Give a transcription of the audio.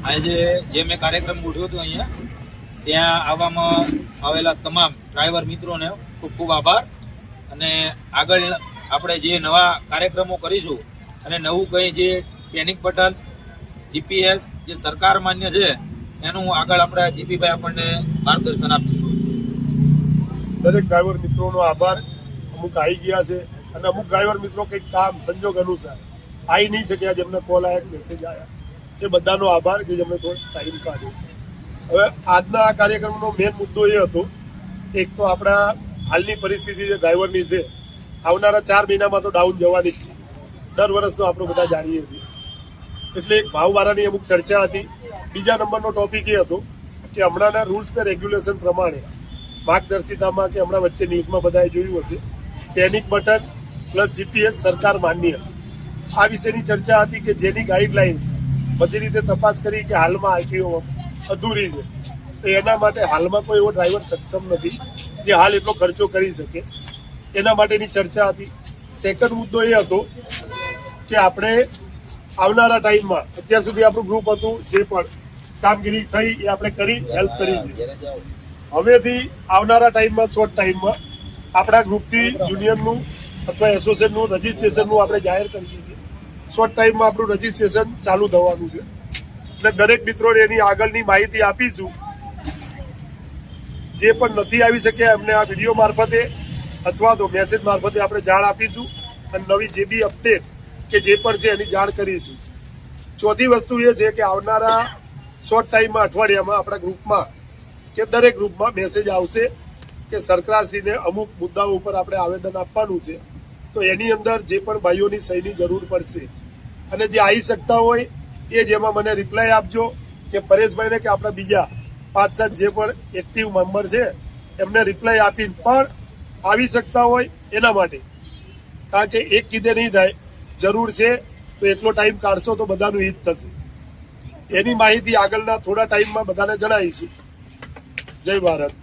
આજે જે મેં કાર્યક્રમ ગોઠવ્યો હતો અહીંયા ત્યાં આવવામાં આવેલા તમામ ડ્રાઈવર મિત્રોને ખૂબ ખૂબ આભાર. અને આગળ આપણે જે નવા કાર્યક્રમો કરીશું અને નવું કંઈ જે પેનિક બટન જીપીએસ જે સરકાર માન્ય છે એનું આગળ આપણે જીપીભાઈ આપણને માર્ગદર્શન આપશે. દરેક ડ્રાઈવર મિત્રોનો આભાર. અમુક આવી ગયા છે અને અમુક ડ્રાઈવર મિત્રો કંઈક કામ સંજોગ અનુસાર આવી નહીં શક્યા, જેમને કોલ આવ્યા મેસેજ આવ્યા, એ બધાનો આભાર કે જેમને થોડો ટાઈમ કાઢ્યો. હવે આજના આ કાર્યક્રમનો મેઇન મુદ્દો એ હતો, એક તો આપણા હાલની પરિસ્થિતિ જે ડ્રાઈવરની છે આવનારા 4 મહિનામાં તો ડાઉન જવાની જ છે, દર વર્ષનો આપણે બધા જાણીએ છીએ. એટલે એક ભાવવાળાની અમુક ચર્ચા હતી. બીજા નંબરનો ટોપિક એ હતો કે હમણાંના રૂલ્સ ને રેગ્યુલેશન પ્રમાણે માર્ગદર્શિતામાં કે હમણાં વચ્ચે ન્યૂઝમાં બધાએ જોયું હશે, પેનિક બટન પ્લસ જીપીએસ સરકાર માન્ય, આ વિશેની ચર્ચા હતી કે જેની ગાઈડલાઇન્સ બધી રીતે તપાસ કરી કે હાલમાં આરટીઓ અધૂરી છે, તો એના માટે હાલમાં કોઈ એવો ડ્રાઈવર સક્ષમ નથી જે હાલ એટલો ખર્ચો કરી શકે, એના માટેની ચર્ચા હતી. સેકન્ડ મુદ્દો એ હતો કે આપણે આવનારા ટાઈમમાં અત્યાર સુધી આપણું ગ્રુપ હતું, જે પણ કામગીરી થઈ એ આપણે કરી હેલ્પ કરી છે. હવેથી આવનારા ટાઈમમાં શોર્ટ ટાઈમમાં આપણા ગ્રુપથી યુનિયનનું અથવા એસોસિએશનનું રજીસ્ટ્રેશનનું આપણે જાહેર કરીએ છીએ. શોર્ટ ટાઈમમાં આપણું રજીસ્ટ્રેશન ચાલુ થવાનું છે. એટલે દરેક મિત્રોને એની આગળની માહિતી આપીશું. જે પણ નથી આવી શક્યા એમને આ વિડીયો મારફતે અથવા તો મેસેજ મારફતે આપણે જાણ આપીશું અને નવી જે બી અપડેટ કે જે પણ છે એની જાણ કરીશું. ચોથી વસ્તુ એ છે કે આવનારા શોર્ટ ટાઈમમાં અઠવાડિયામાં આપણા ગ્રુપમાં કે દરેક ગ્રુપમાં મેસેજ આવશે કે સરકારશ્રીને અમુક મુદ્દાઓ ઉપર આપણે આવેદન આપવાનું છે, તો એની અંદર જે પણ ભાઈઓની સહીની જરૂર પડશે અને જે આવી શકતા હોય એ જેમાં મને રિપ્લાય આપજો કે પરેશભાઈને કે આપણા બીજા 5-7 જે પણ એક્ટિવ મેમ્બર છે એમને રિપ્લાય આપીને પણ આવી શકતા હોય એના માટે, કારણ કે એક કીધે નહીં થાય, જરૂર છે તો એટલો ટાઈમ કાઢશો તો બધાનું હિત થશે. એની માહિતી આગળના થોડા ટાઈમમાં બધાને જણાવીશું. જય ભારત.